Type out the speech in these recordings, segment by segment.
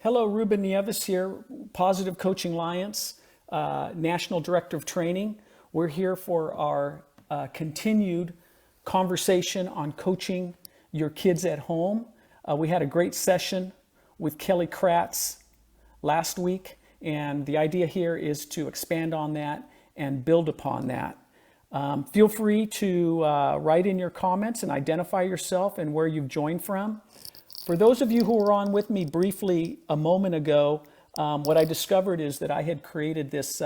Hello, Ruben Nieves here, Positive Coaching Alliance, National Director of Training. We're here for our continued conversation on coaching your kids at home. We had a great session with Kelly Kratz last week, and the idea here is to expand on that and build upon that. Feel free to write in your comments and identify yourself and where you've joined from. For those of you who were on with me briefly a moment ago, what I discovered is that I had created this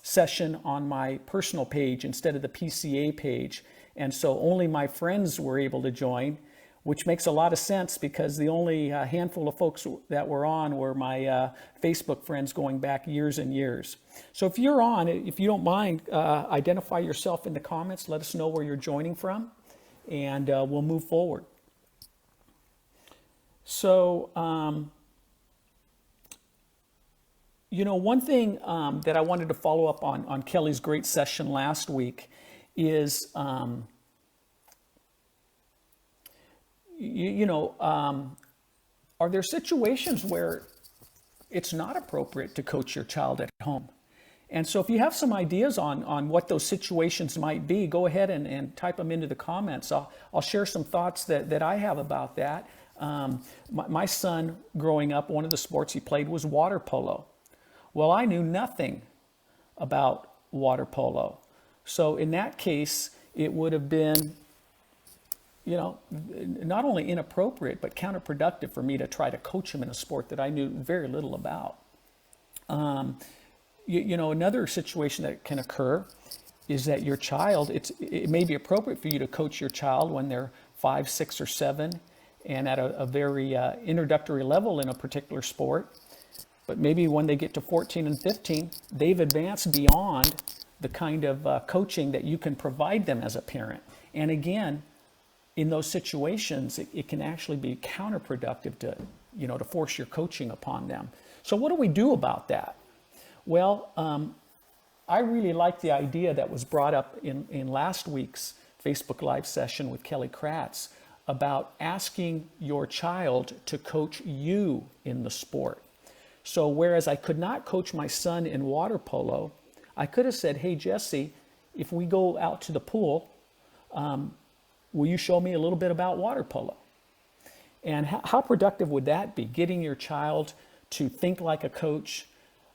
session on my personal page instead of the PCA page. And so only my friends were able to join, which makes a lot of sense because the only handful of folks that were on were my Facebook friends going back years and years. So if you're on, if you don't mind, identify yourself in the comments. Let us know where you're joining from, and we'll move forward. So, one thing that I wanted to follow up on Kelly's great session last week is, are there situations where it's not appropriate to coach your child at home? And so if you have some ideas on what those situations might be, go ahead and type them into the comments. I'll share some thoughts that I have about that. My son, growing up, one of the sports he played was water polo. Well, I knew nothing about water polo. So in that case, it would have been, not only inappropriate, but counterproductive for me to try to coach him in a sport that I knew very little about. Another situation that can occur is that your child, it may be appropriate for you to coach your child when they're 5, 6, or 7, and at a very introductory level in a particular sport. But maybe when they get to 14 and 15, they've advanced beyond the kind of coaching that you can provide them as a parent. And again, in those situations, it can actually be counterproductive to force your coaching upon them. So what do we do about that? Well, I really like the idea that was brought up in last week's Facebook Live session with Kelly Kratz about asking your child to coach you in the sport. So whereas I could not coach my son in water polo, I could have said, hey, Jesse, if we go out to the pool, will you show me a little bit about water polo? And how productive would that be? Getting your child to think like a coach,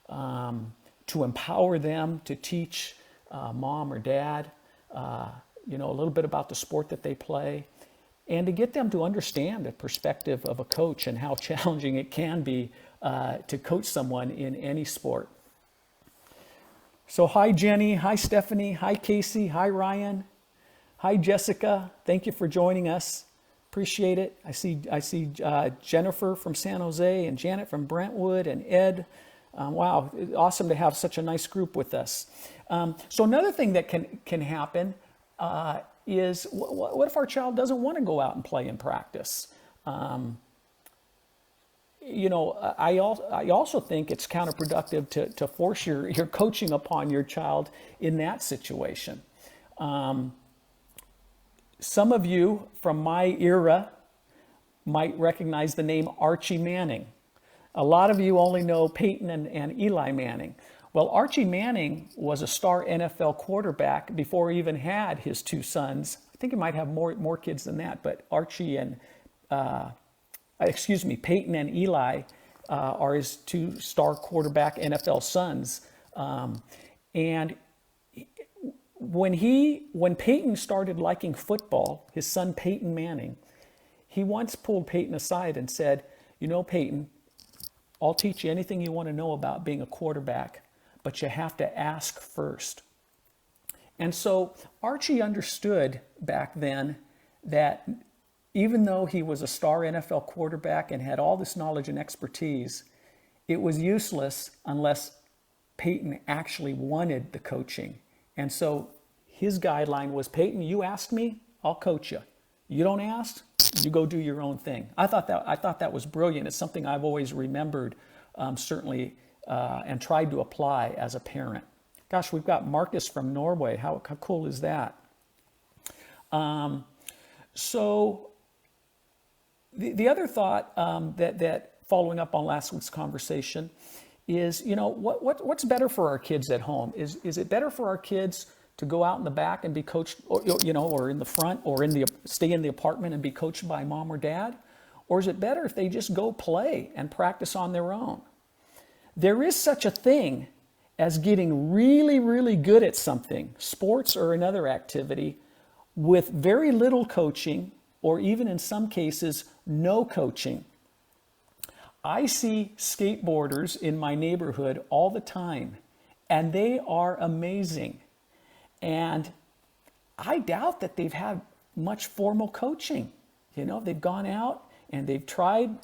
to empower them to teach mom or dad, a little bit about the sport that they play, and to get them to understand the perspective of a coach and how challenging it can be to coach someone in any sport. So hi, Jenny. Hi, Stephanie. Hi, Casey. Hi, Ryan. Hi, Jessica. Thank you for joining us. Appreciate it. I see Jennifer from San Jose and Janet from Brentwood and Ed. Wow, awesome to have such a nice group with us. So another thing that can happen is what if our child doesn't want to go out and play and practice? I also think it's counterproductive to force your coaching upon your child in that situation. Some of you from my era might recognize the name Archie Manning. A lot of you only know Peyton and Eli Manning. Well, Archie Manning was a star NFL quarterback before he even had his two sons. I think he might have more kids than that, but Peyton and Eli are his two star quarterback NFL sons. And when Peyton started liking football, his son Peyton Manning, he once pulled Peyton aside and said, Peyton, I'll teach you anything you want to know about being a quarterback, but you have to ask first. And so Archie understood back then that even though he was a star NFL quarterback and had all this knowledge and expertise, it was useless unless Peyton actually wanted the coaching. And so his guideline was, Peyton, you ask me, I'll coach you. You don't ask, you go do your own thing. I thought that was brilliant. It's something I've always remembered, certainly, and tried to apply as a parent. Gosh, we've got Marcus from Norway. How cool is that? So the other thought that following up on last week's conversation, is, what's better for our kids at home? Is it better for our kids to go out in the back and be coached, or in the front, or stay in the apartment and be coached by mom or dad? Or is it better if they just go play and practice on their own? There is such a thing as getting really, really good at something, sports or another activity, with very little coaching, or even in some cases, no coaching. I see skateboarders in my neighborhood all the time, and they are amazing. And I doubt that they've had much formal coaching. They've gone out and they've tried,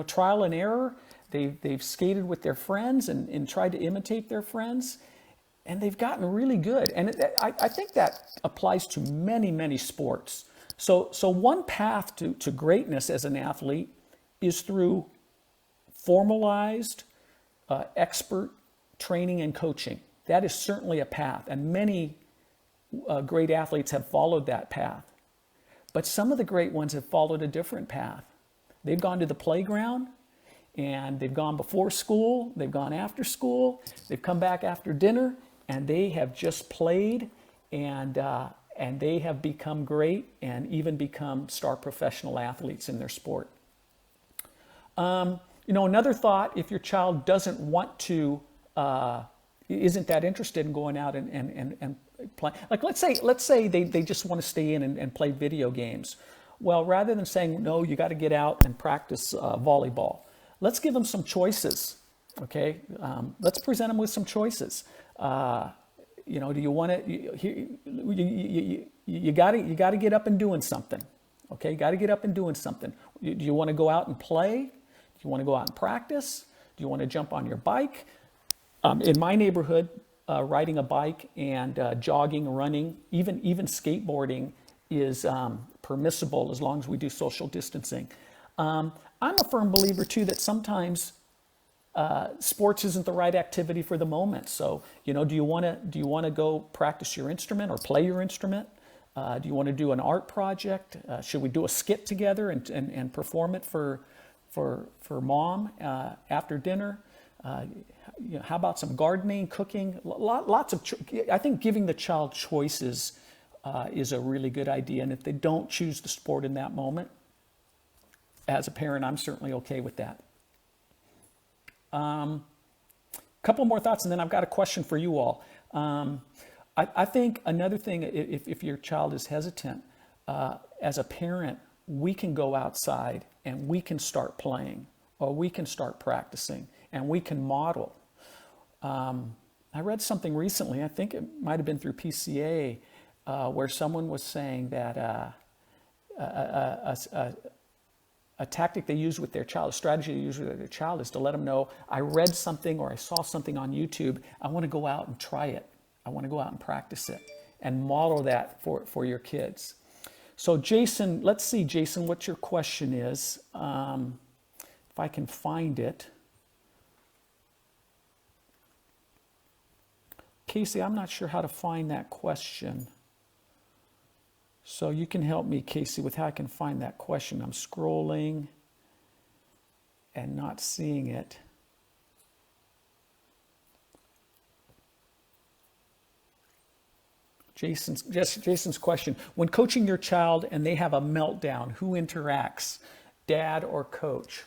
trial and error. They've skated with their friends and tried to imitate their friends, and they've gotten really good. And I think that applies to many, many sports. So one path to greatness as an athlete is through formalized, expert training and coaching. That is certainly a path, and many great athletes have followed that path. But some of the great ones have followed a different path. They've gone to the playground, and they've gone before school, they've gone after school, they've come back after dinner, and they have just played, and they have become great and even become star professional athletes in their sport. Another thought, if your child doesn't want to, isn't that interested in going out and play, like let's say they just want to stay in and play video games. Well, rather than saying, no, you got to get out and practice volleyball, let's give them some choices, okay? Let's present them with some choices. Do you want to, you got to get up and doing something, okay? You got to get up and doing something. Do you want to go out and play? Do you want to go out and practice? Do you want to jump on your bike? In my neighborhood, riding a bike and jogging, running, even skateboarding is permissible as long as we do social distancing. I'm a firm believer too that sometimes sports isn't the right activity for the moment. So, do you want to go practice your instrument or play your instrument? Do you want to do an art project? Should we do a skit together and perform it for mom after dinner? How about some gardening, cooking? Lots of. I think giving the child choices is a really good idea. And if they don't choose the sport in that moment, as a parent, I'm certainly okay with that. Couple more thoughts, and then I've got a question for you all. I think another thing, if your child is hesitant, as a parent, we can go outside and we can start playing, or we can start practicing, and we can model. I read something recently, I think it might have been through PCA, where someone was saying that a tactic they use with their child, a strategy they use with their child, is to let them know, I read something or I saw something on YouTube, I want to go out and try it. I want to go out and practice it, and model that for your kids. So Jason, let's see, Jason, what your question is. If I can find it. Casey, I'm not sure how to find that question. So you can help me, Casey, with how I can find that question. I'm scrolling and not seeing it. Jason's question. When coaching your child and they have a meltdown, who interacts, dad or coach?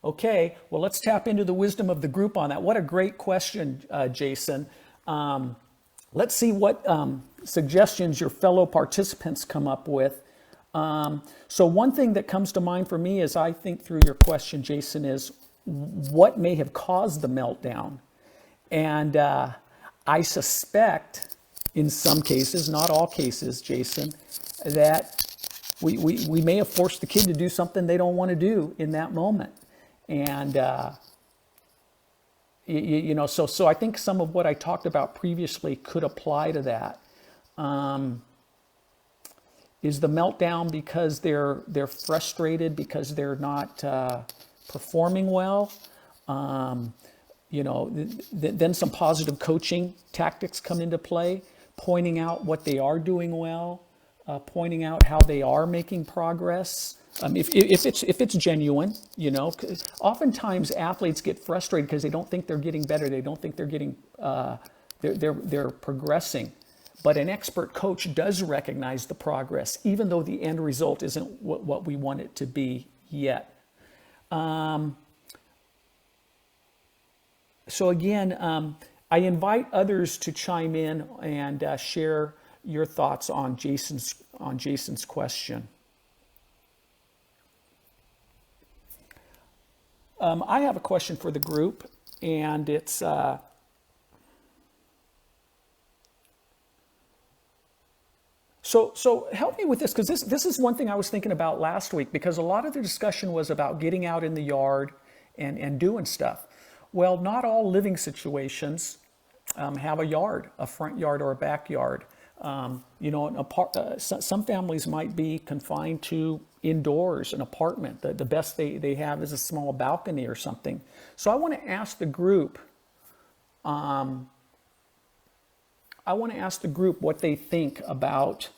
Okay, well, let's tap into the wisdom of the group on that. What a great question, Jason. Let's see what suggestions your fellow participants come up with. So one thing that comes to mind for me as I think through your question, Jason, is what may have caused the meltdown? And I suspect in some cases, not all cases, Jason, that we may have forced the kid to do something they don't want to do in that moment. And so I think some of what I talked about previously could apply to that. Is the meltdown because they're frustrated because they're not performing well? Then some positive coaching tactics come into play, pointing out what they are doing well, pointing out how they are making progress, If it's genuine, you know, 'cause oftentimes athletes get frustrated because they don't think they're getting better. They don't think they're getting they're progressing. But an expert coach does recognize the progress, even though the end result isn't what we want it to be yet. So again, I invite others to chime in and share your thoughts on Jason's question. I have a question for the group, and it's so help me with this, because this is one thing I was thinking about last week, because a lot of the discussion was about getting out in the yard and doing stuff. Well, not all living situations have a yard, a front yard or a backyard. You know, some families might be confined to indoors, an apartment. The best they have is a small balcony or something. So I want to ask the group, what they think about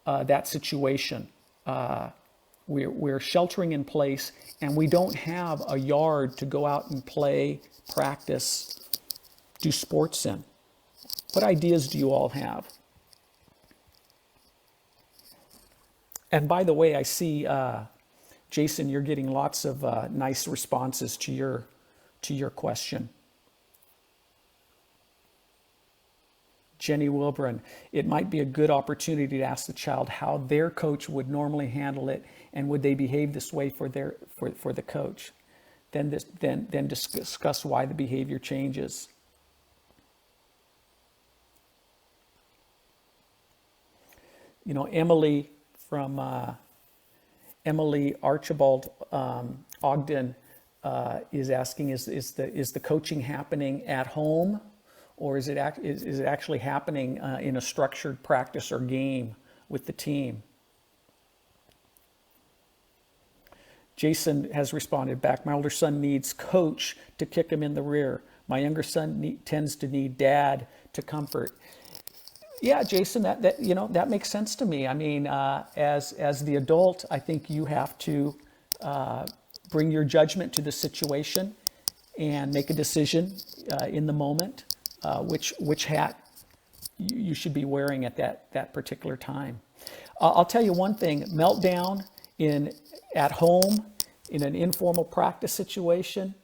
that situation. We're sheltering in place, and we don't have a yard to go out and play, practice, do sports in. What ideas do you all have? And by the way, I see, Jason, you're getting lots of nice responses to your question. Jenny Wilburn, it might be a good opportunity to ask the child how their coach would normally handle it, and would they behave this way for the coach. Then discuss why the behavior changes. You know, Emily Archibald Ogden is asking, is the coaching happening at home, or is it actually happening in a structured practice or game with the team? Jason has responded back, my older son needs coach to kick him in the rear. My younger son tends to need dad to comfort. Yeah, Jason, that makes sense to me. I mean, as the adult, I think you have to bring your judgment to the situation and make a decision in the moment, which hat you should be wearing at that particular time. I'll tell you one thing: meltdown at home in an informal practice situation.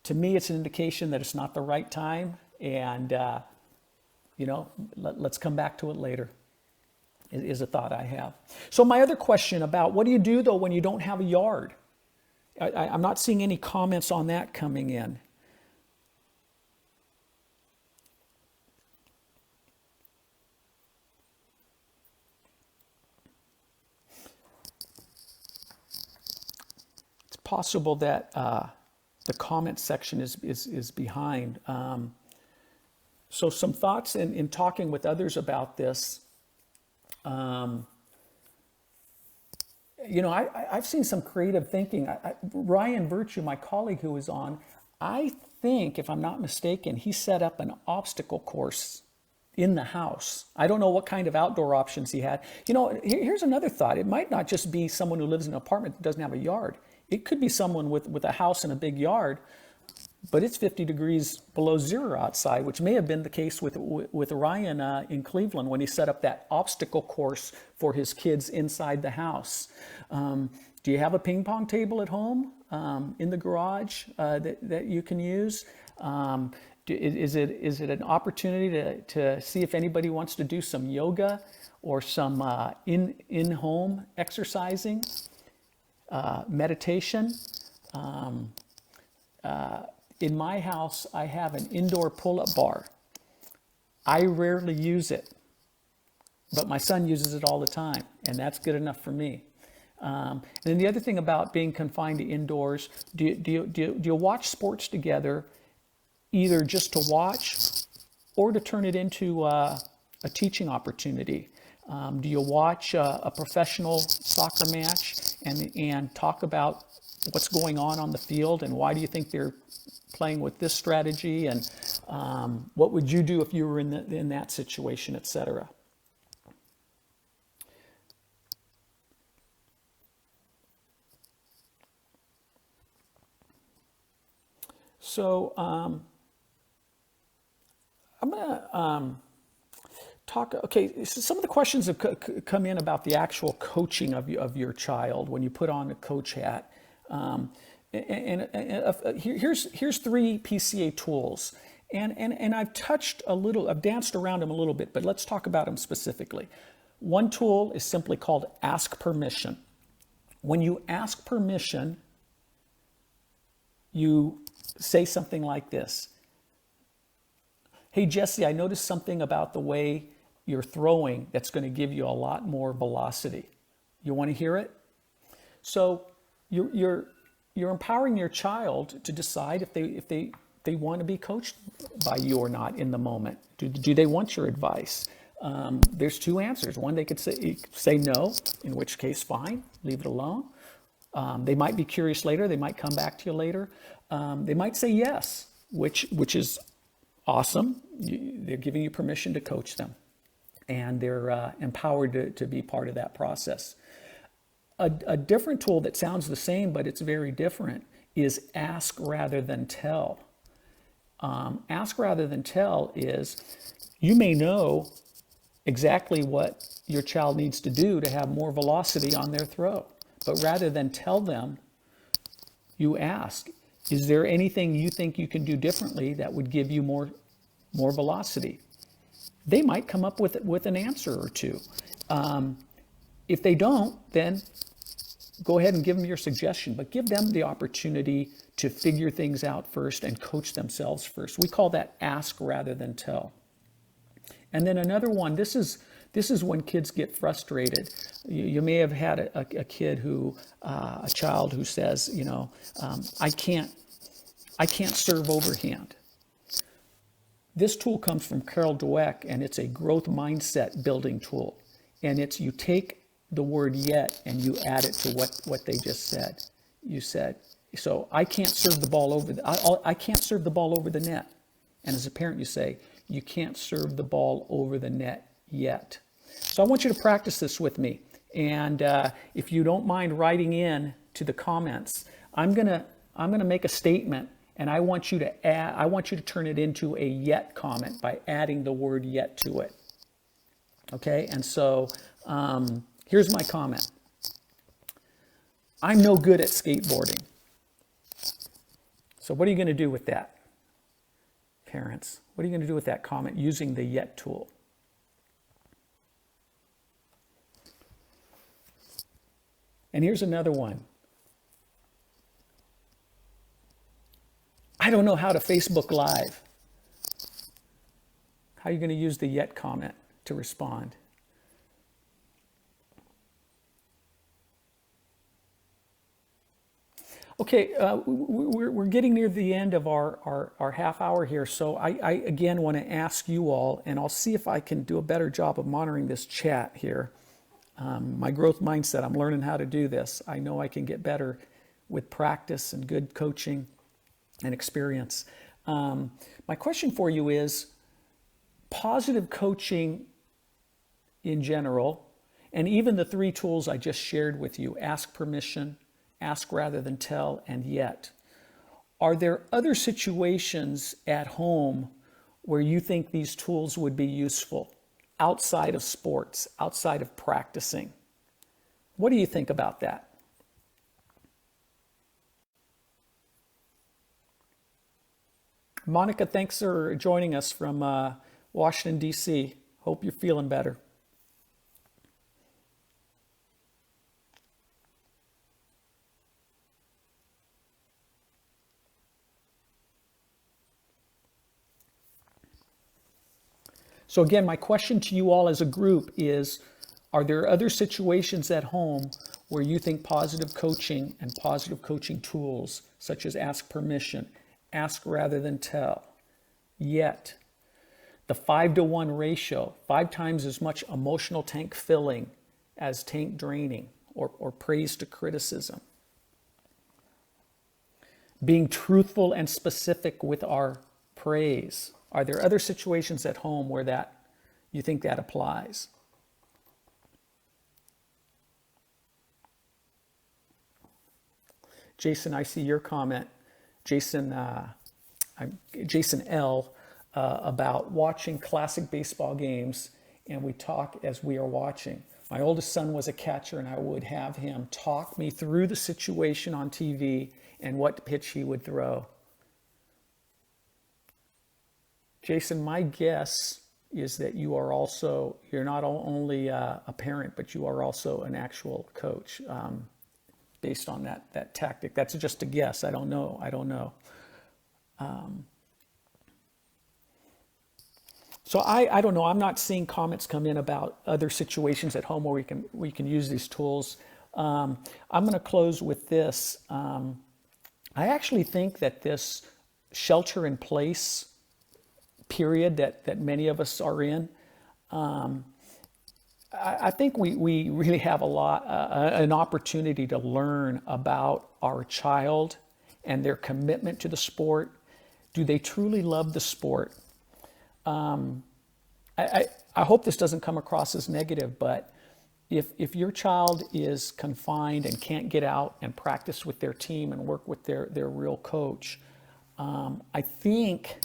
To me, it's an indication that it's not the right time, and let's come back to it later, is a thought I have. So my other question about what do you do, though, when you don't have a yard? I'm not seeing any comments on that coming in. It's possible that the comment section is behind. So some thoughts in talking with others about this. I've seen some creative thinking. Ryan Virtue, my colleague who was on, I think, if I'm not mistaken, he set up an obstacle course in the house. I don't know what kind of outdoor options he had. Here's another thought. It might not just be someone who lives in an apartment that doesn't have a yard. It could be someone with a house and a big yard, but it's 50 degrees below zero outside, which may have been the case with Ryan in Cleveland when he set up that obstacle course for his kids inside the house. Do you have a ping pong table at home in the garage that you can use? Is it an opportunity to see if anybody wants to do some yoga or some in-home exercising, meditation? In my house, I have an indoor pull-up bar. I rarely use it, but my son uses it all the time, and that's good enough for me. And then the other thing about being confined to indoors, do you watch sports together, either just to watch or to turn it into a teaching opportunity? Do you watch a professional soccer match and talk about what's going on the field, and why do you think they're playing with this strategy, and what would you do if you were in that situation, etc.? So I'm going to talk. Okay, so some of the questions have come in about the actual coaching of your child when you put on the coach hat. Here's 3 PCA tools. And I've touched a little, I've danced around them a little bit, but let's talk about them specifically. One tool is simply called ask permission. When you ask permission, you say something like this. Hey, Jesse, I noticed something about the way you're throwing that's going to give you a lot more velocity. You want to hear it? So you're empowering your child to decide if they want to be coached by you or not in the moment. Do they want your advice? There's 2 answers. One, they could say no, in which case, fine, leave it alone. They might be curious later. They might come back to you later. They might say yes, which is awesome. They're giving you permission to coach them, and they're empowered to be part of that process. A different tool that sounds the same, but it's very different, is ask rather than tell. Ask rather than tell is, you may know exactly what your child needs to do to have more velocity on their throw. But rather than tell them, you ask, is there anything you think you can do differently that would give you more velocity? They might come up with an answer or 2. If they don't, then go ahead and give them your suggestion, but give them the opportunity to figure things out first and coach themselves first. We call that ask rather than tell. And then another one, this is when kids get frustrated. You may have had a kid a child who says, I can't serve overhand. This tool comes from Carol Dweck, and it's a growth mindset building tool. And it's, you take the word yet and you add it to what they just said. You said, so I can't serve the ball I can't serve the ball over the net. And as a parent, you say, you can't serve the ball over the net yet. So I want you to practice this with me. And if you don't mind writing in to the comments, I'm gonna make a statement, and I want you to turn it into a yet comment by adding the word yet to it. Okay, and so here's my comment. I'm no good at skateboarding. So what are you going to do with that, parents? What are you going to do with that comment using the yet tool? And here's another one. I don't know how to Facebook Live. How are you going to use the yet comment to respond? Okay, we're getting near the end of our half hour here, so I again want to ask you all, and I'll see if I can do a better job of monitoring this chat here. My growth mindset, I'm learning how to do this. I know I can get better with practice and good coaching and experience. My question for you is, positive coaching in general, and even the 3 tools I just shared with you, ask permission, ask rather than tell, and yet. Are there other situations at home where you think these tools would be useful outside of sports, outside of practicing? What do you think about that? Monica, thanks for joining us from Washington, D.C. Hope you're feeling better. So again, my question to you all as a group is, are there other situations at home where you think positive coaching and positive coaching tools, such as ask permission, ask rather than tell, yet, the 5-to-1 ratio, 5 times as much emotional tank filling as tank draining, or praise to criticism, being truthful and specific with our praise? Are there other situations at home where that you think that applies? Jason, I see your comment. Jason Jason L., about watching classic baseball games, and we talk as we are watching. My oldest son was a catcher, and I would have him talk me through the situation on TV and what pitch he would throw. Jason, my guess is that you're not only a parent, but you are also an actual coach, based on that tactic. That's just a guess. I don't know. So I don't know. I'm not seeing comments come in about other situations at home where we can use these tools. I'm going to close with this. I actually think that this shelter in place period that many of us are in, I think we really have an opportunity to learn about our child and their commitment to the sport. Do they truly love the sport? I hope this doesn't come across as negative, but if your child is confined and can't get out and practice with their team and work with their real coach, I think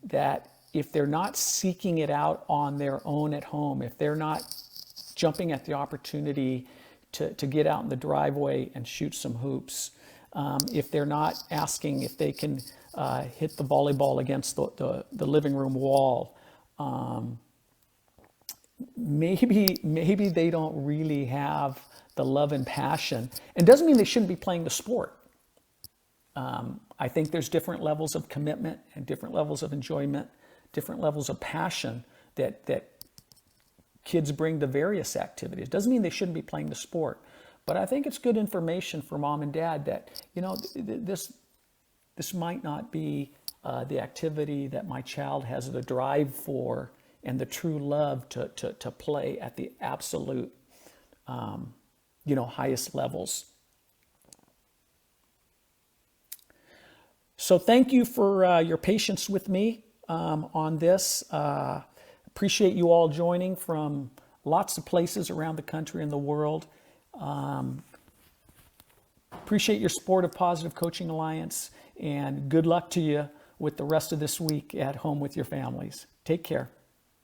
that if they're not seeking it out on their own at home, if they're not jumping at the opportunity to get out in the driveway and shoot some hoops, if they're not asking if they can hit the volleyball against the living room wall, maybe they don't really have the love and passion. And doesn't mean they shouldn't be playing the sport. I think there's different levels of commitment and different levels of enjoyment, different levels of passion that kids bring to various activities. Doesn't mean they shouldn't be playing the sport, but I think it's good information for mom and dad that, this might not be the activity that my child has the drive for and the true love to play at the absolute, highest levels. So thank you for your patience with me on this. Appreciate you all joining from lots of places around the country and the world. Appreciate your support of Positive Coaching Alliance, and good luck to you with the rest of this week at home with your families. Take care.